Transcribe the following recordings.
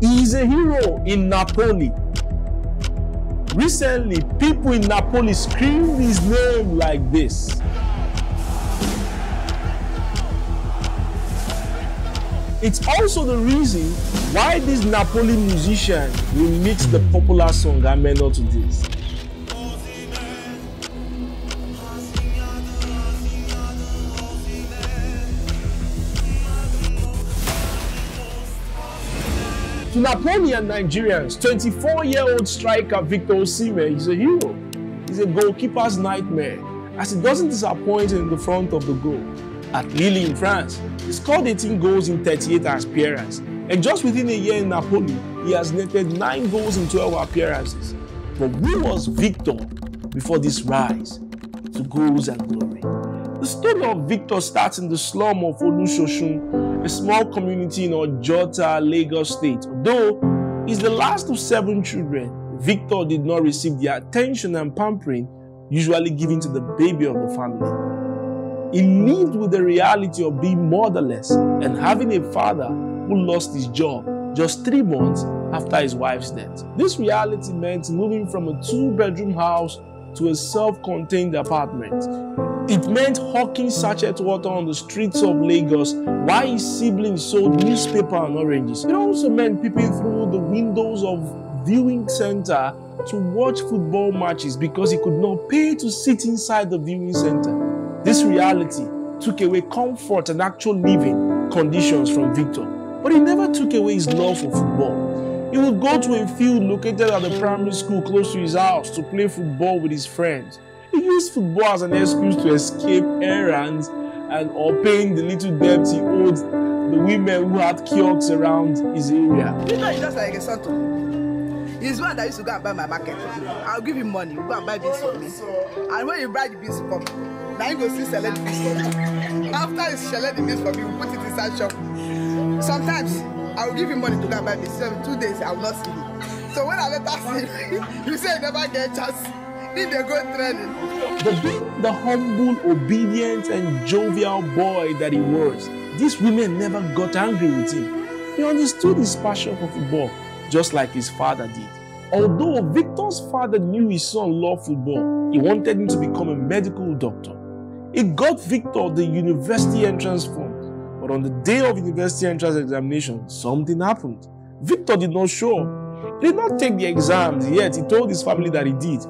He is a hero in Napoli. Recently, people in Napoli screamed his name like this. It's also the reason why this Napoli musician remixed the popular song Ameno to this. To Napoleon Nigerians, 24-year-old striker Victor Osimhen is a hero. He's a goalkeeper's nightmare, as he doesn't disappoint in the front of the goal. At Lille in France, he scored 18 goals in 38 appearances, and just within a year in Napoli, he has netted 9 goals in 12 appearances. But who was Victor before this rise to goals and glory? The story of Victor starts in the slum of Olusosun, a small community in Ojota, Lagos State. Though he's the last of 7 children, Victor did not receive the attention and pampering usually given to the baby of the family. He lived with the reality of being motherless and having a father who lost his job just 3 months after his wife's death. This reality meant moving from a 2-bedroom house to a self-contained apartment. It meant hawking sachet water on the streets of Lagos while his siblings sold newspaper and oranges. It also meant peeping through the windows of viewing center to watch football matches because he could not pay to sit inside the viewing center. This reality took away comfort and actual living conditions from Victor, but it never took away his love for football. He would go to a field located at the primary school close to his house to play football with his friends. He used football as an excuse to escape errands or paying the little debt he owed the women who had kiosks around his area. Victor is just like a son to me. He's one that used to go and buy my market for me. I'll give him money, go and buy beans for me. And when you buy the beans for me, now you go see select the beans for me. After you select the beans for me, we put it inside shop. Sometimes I will give him money to go and buy beans. So in 2 days I will not see him. So when I later see him, you say you never get a chance. If they go training. But being the humble, obedient, and jovial boy that he was, these women never got angry with him. He understood his passion for football, just like his father did. Although Victor's father knew his son loved football, he wanted him to become a medical doctor. It got Victor the university entrance form, but on the day of university entrance examination, something happened. Victor did not show up. He did not take the exams, yet he told his family that he did.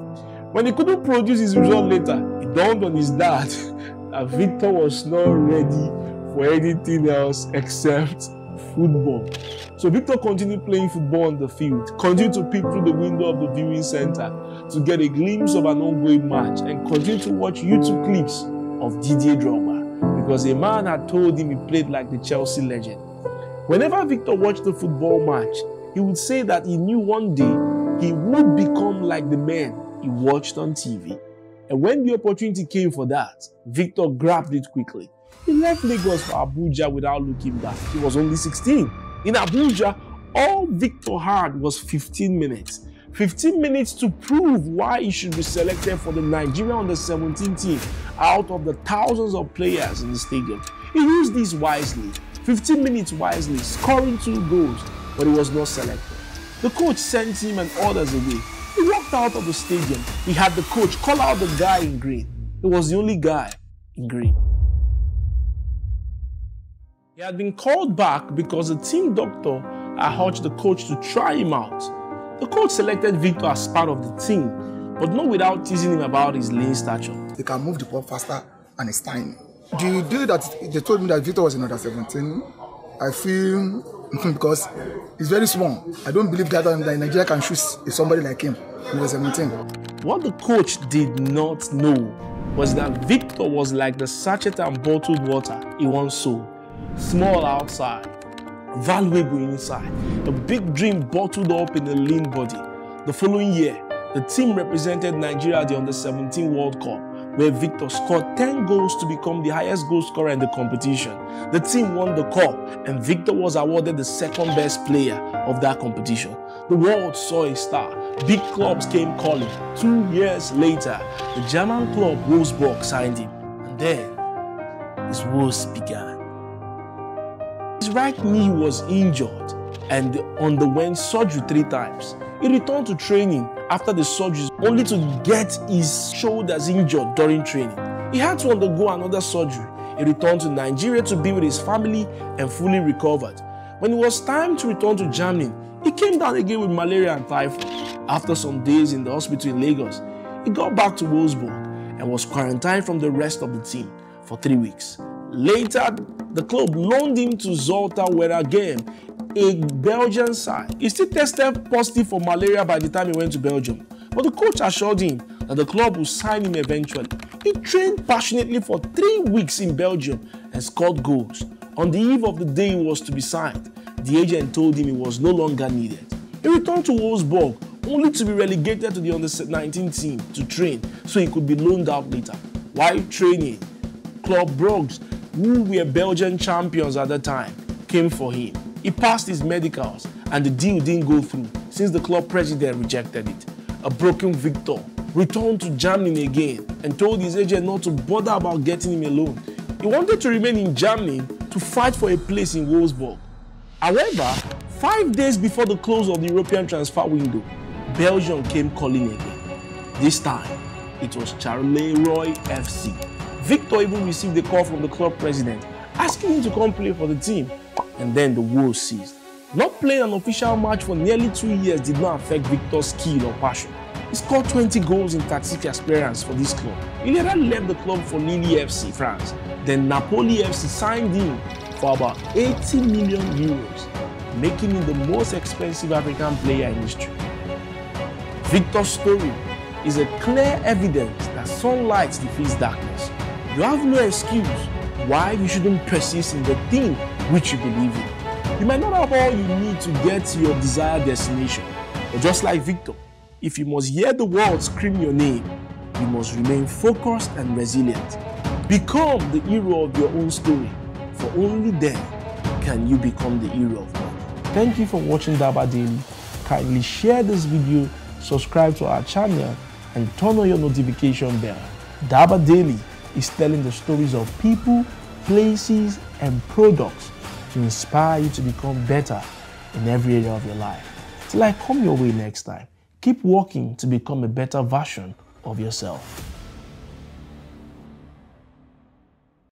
When he couldn't produce his result later, it dawned on his dad that Victor was not ready for anything else except football. So Victor continued playing football on the field, continued to peep through the window of the viewing center to get a glimpse of an ongoing match, and continued to watch YouTube clips of Didier Drogba because a man had told him he played like the Chelsea legend. Whenever Victor watched the football match, he would say that he knew one day he would become like the man he watched on TV. And when the opportunity came for that, Victor grabbed it quickly. He left Lagos for Abuja without looking back. He was only 16. In Abuja, all Victor had was 15 minutes. 15 minutes to prove why he should be selected for the Nigeria under-17 team out of the thousands of players in the stadium. He used this wisely, 15 minutes wisely, scoring 2 goals, but he was not selected. The coach sent him and others away. He walked out of the stadium. He had the coach call out the guy in green. He was the only guy in green. He had been called back because the team doctor had urged the coach to try him out. The coach selected Victor as part of the team, but not without teasing him about his lean stature. They can move the ball faster and it's tiny. The day that they told me that Victor was in under 17, I feel because he's very small. I don't believe that Nigeria can choose somebody like him in the 17. What the coach did not know was that Victor was like the sachet and bottled water he once sold. Small outside, valuable inside, a big dream bottled up in a lean body. The following year, the team represented Nigeria at the Under-17 World Cup, where Victor scored 10 goals to become the highest goal scorer in the competition. The team won the cup, and Victor was awarded the second best player of that competition. The world saw a star. Big clubs came calling. 2 years later, the German club Wolfsburg signed him, and then his woes began. His right knee was injured, and underwent surgery 3 times. He returned to training after the surgeries only to get his shoulders injured during training. He had to undergo another surgery. He returned to Nigeria to be with his family and fully recovered. When it was time to return to Germany, he came down again with malaria and typhoid. After some days in the hospital in Lagos, he got back to Wolfsburg and was quarantined from the rest of the team for 3 weeks. Later, the club loaned him to Zulte Waregem, a Belgian side. He still tested positive for malaria by the time he went to Belgium, but the coach assured him that the club would sign him eventually. He trained passionately for 3 weeks in Belgium and scored goals. On the eve of the day he was to be signed, the agent told him he was no longer needed. He returned to Wolfsburg only to be relegated to the under-19 team to train so he could be loaned out later. While training, Club Brugge, who were Belgian champions at the time, came for him. He passed his medicals and the deal didn't go through since the club president rejected it. A broken Victor returned to Germany again and told his agent not to bother about getting him a loan. He wanted to remain in Germany to fight for a place in Wolfsburg. However, 5 days before the close of the European transfer window, Belgium came calling again. This time, it was Charleroi FC. Victor even received a call from the club president asking him to come play for the team, and then the woes ceased. Not playing an official match for nearly 2 years did not affect Victor's skill or passion. He scored 20 goals in 36 experiences for this club. He later left the club for Lille FC, France. Then Napoli FC signed him for about 80 million euros, making him the most expensive African player in history. Victor's story is a clear evidence that sunlight defeats darkness. You have no excuse why you shouldn't persist in the thing which you believe in. You might not have all you need to get to your desired destination, but just like Victor, if you must hear the world scream your name, you must remain focused and resilient. Become the hero of your own story, for only then can you become the hero of God. Thank you for watching Daba Daily. Kindly share this video, subscribe to our channel, and turn on your notification bell. Daba Daily is telling the stories of people, places, and products to inspire you to become better in every area of your life. Till I come your way next time, keep working to become a better version of yourself.